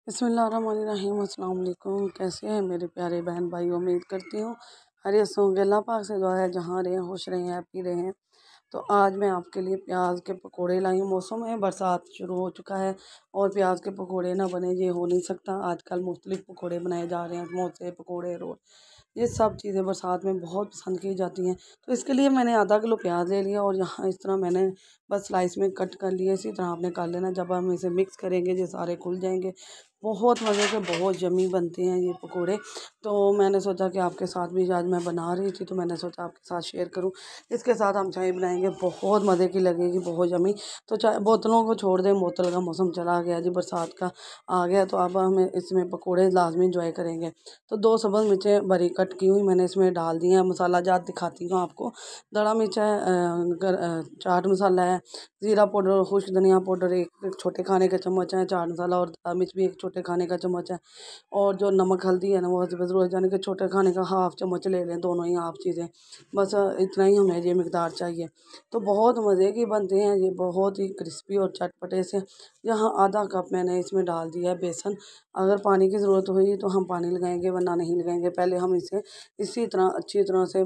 बिस्मिल्लाहिर्रहमानिर्रहीम। अस्सलाम वालेकुम। कैसे हैं मेरे प्यारे बहन भाई? उम्मीद करती हूँ खैरियत से होंगे। अल्लाह पाक से दुआ है जहाँ रहें खुश रहें हैप्पी रहें। तो आज मैं आपके लिए प्याज के पकोड़े लाई हूँ। मौसम है, बरसात शुरू हो चुका है और प्याज के पकोड़े ना बने ये हो नहीं सकता। आजकल मुख्तलिफ पकोड़े बनाए जा रहे हैं, समोसे पकोड़े रोल, ये सब चीज़ें बरसात में बहुत पसंद की जाती हैं। तो इसके लिए मैंने आधा किलो प्याज ले लिया और यहाँ इस तरह मैंने बस स्लाइस में कट कर लिए। इसी तरह आपने कर लेना। जब हम इसे मिक्स करेंगे ये सारे खुल जाएंगे। बहुत मज़े के बहुत यम्मी बनते हैं ये पकोड़े। तो मैंने सोचा कि आपके साथ भी आज मैं बना रही थी तो मैंने सोचा आपके साथ शेयर करूं। इसके साथ हम चाय बनाएंगे, बहुत मज़े की लगेगी, बहुत यम्मी। तो चाय बोतलों को छोड़ दें, बोतल का मौसम चला गया जी, बरसात का आ गया। तो अब हमें इसमें पकोड़े लाजमी इंजॉय करेंगे। तो 2 सब्ज़ मिर्चें बरी कट की हुई मैंने इसमें डाल दी हैं। मसाला जात दिखाती हूँ आपको। दड़ा मिर्च है, चाट मसाला है, ज़ीरा पाउडर, खुश्क धनिया पाउडर एक छोटे खाने का चम्मच है, चाट मसाला और मिर्च भी एक छोटे खाने का चम्मच है। और जो नमक हल्दी है ना वो ज़रूरत, यानी कि छोटे खाने का हाफ चम्मच ले लें, दोनों ही हाफ चीज़ें। बस इतना ही हमें ये मिकदार चाहिए। तो बहुत मज़े की बनते हैं ये, बहुत ही क्रिस्पी और चटपटे से। यहाँ आधा कप मैंने इसमें डाल दिया है बेसन। अगर पानी की ज़रूरत हुई तो हम पानी लगाएंगे वरना नहीं लगाएंगे। पहले हम इसे इसी तरह अच्छी तरह से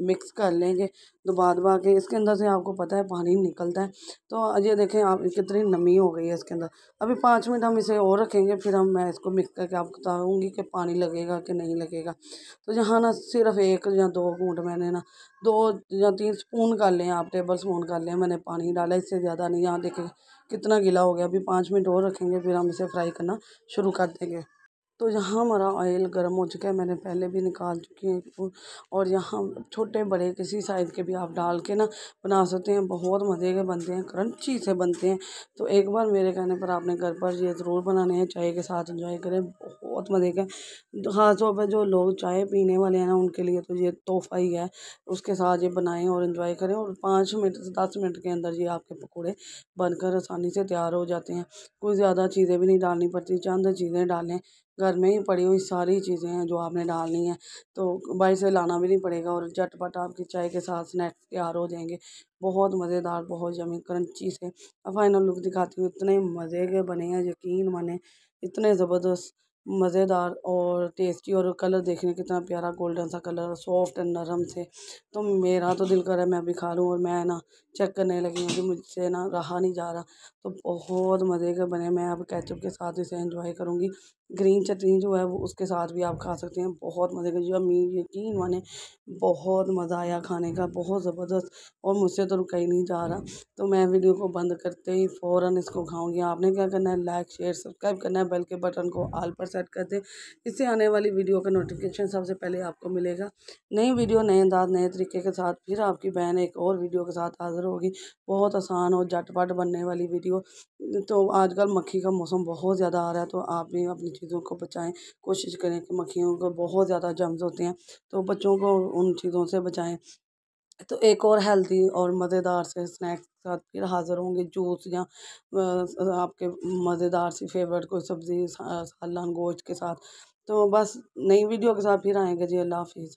मिक्स कर लेंगे, दबा दबा के। इसके अंदर से आपको पता है पानी निकलता है। तो ये देखें आप, कितनी नमी हो गई है इसके अंदर। अभी 5 मिनट हम इसे और रखेंगे, फिर मैं इसको मिक्स करके आपको बताऊँगी कि पानी लगेगा कि नहीं लगेगा। तो यहाँ ना सिर्फ 1 या 2 घूंट मैंने ना 2 या 3 स्पून कर लें, आप टेबल स्पून कर लें, मैंने पानी डाला, इससे ज़्यादा नहीं। यहाँ देखें कितना गीला हो गया। अभी 5 मिनट और रखेंगे, फिर हम इसे फ्राई करना शुरू कर देंगे। तो यहाँ हमारा ऑयल गर्म हो चुका है, मैंने पहले भी निकाल चुकी हूँ। और यहाँ छोटे बड़े किसी साइज़ के भी आप डाल के ना बना सकते हैं। बहुत मज़े के बनते हैं, क्रंची से बनते हैं। तो एक बार मेरे कहने पर आपने घर पर ये ज़रूर बनाने हैं, चाय के साथ एंजॉय करें, बहुत मज़े के। ख़ास तौर पर जो लोग चाय पीने वाले हैं ना उनके लिए तो ये तोहफ़ा ही है। उसके साथ ये बनाएं और इन्जॉय करें। और 5 मिनट से 10 मिनट के अंदर ये आपके पकौड़े बनकर आसानी से तैयार हो जाते हैं। कोई ज़्यादा चीज़ें भी नहीं डालनी पड़ती, चंद चीज़ें डालें, घर में ही पड़ी हुई सारी चीज़ें हैं जो आपने डालनी है। तो बाहर से लाना भी नहीं पड़ेगा और झटपट आपकी चाय के साथ स्नैक्स तैयार हो जाएंगे। बहुत मज़ेदार, बहुत यम्मी क्रंची से। अब फाइनल लुक दिखाती हूँ। इतने मज़े के बने हैं, यकीन माने, इतने ज़बरदस्त मज़ेदार और टेस्टी। और कलर देखने कितना प्यारा, गोल्डन सा कलर, सॉफ्ट एंड नरम से। तो मेरा तो दिल कर रहा है मैं भी खा लूँ। और मैं ना चेक करने लगी हूँ कि मुझसे ना रहा नहीं जा रहा। तो बहुत मज़े के बने। मैं अब केचप के साथ इसे एंजॉय करूँगी। ग्रीन चटनी जो है वो उसके साथ भी आप खा सकते हैं। बहुत मज़े का, यम्मी, यकीन माने बहुत मज़ा आया खाने का, बहुत ज़बरदस्त। और मुझसे तो रुका ही नहीं जा रहा। तो मैं वीडियो को बंद करते ही फ़ौरन इसको खाऊंगी। आपने क्या करना है, लाइक शेयर सब्सक्राइब करना है, बेल के बटन को ऑल पर सेट कर दें। इससे आने वाली वीडियो का नोटिफिकेशन सबसे पहले आपको मिलेगा। नई वीडियो नए अंदाज नए तरीके के साथ फिर आपकी बहन एक और वीडियो के साथ हाज़िर होगी। बहुत आसान और झटपट बनने वाली वीडियो। तो आजकल मक्खी का मौसम बहुत ज़्यादा आ रहा है, तो आप भी अपनी चीज़ों को बचाएं। कोशिश करें कि मक्खियों को बहुत ज़्यादा जर्म्स होते हैं, तो बच्चों को उन चीज़ों से बचाएं। तो एक और हेल्दी और मज़ेदार से स्नैक्स के साथ फिर हाज़िर होंगे। जूस या आपके मज़ेदार सी फेवरेट कोई सब्ज़ी, सालन, गोश्त के साथ। तो बस नई वीडियो के साथ फिर आएंगे जी। अल्लाह हाफिज़।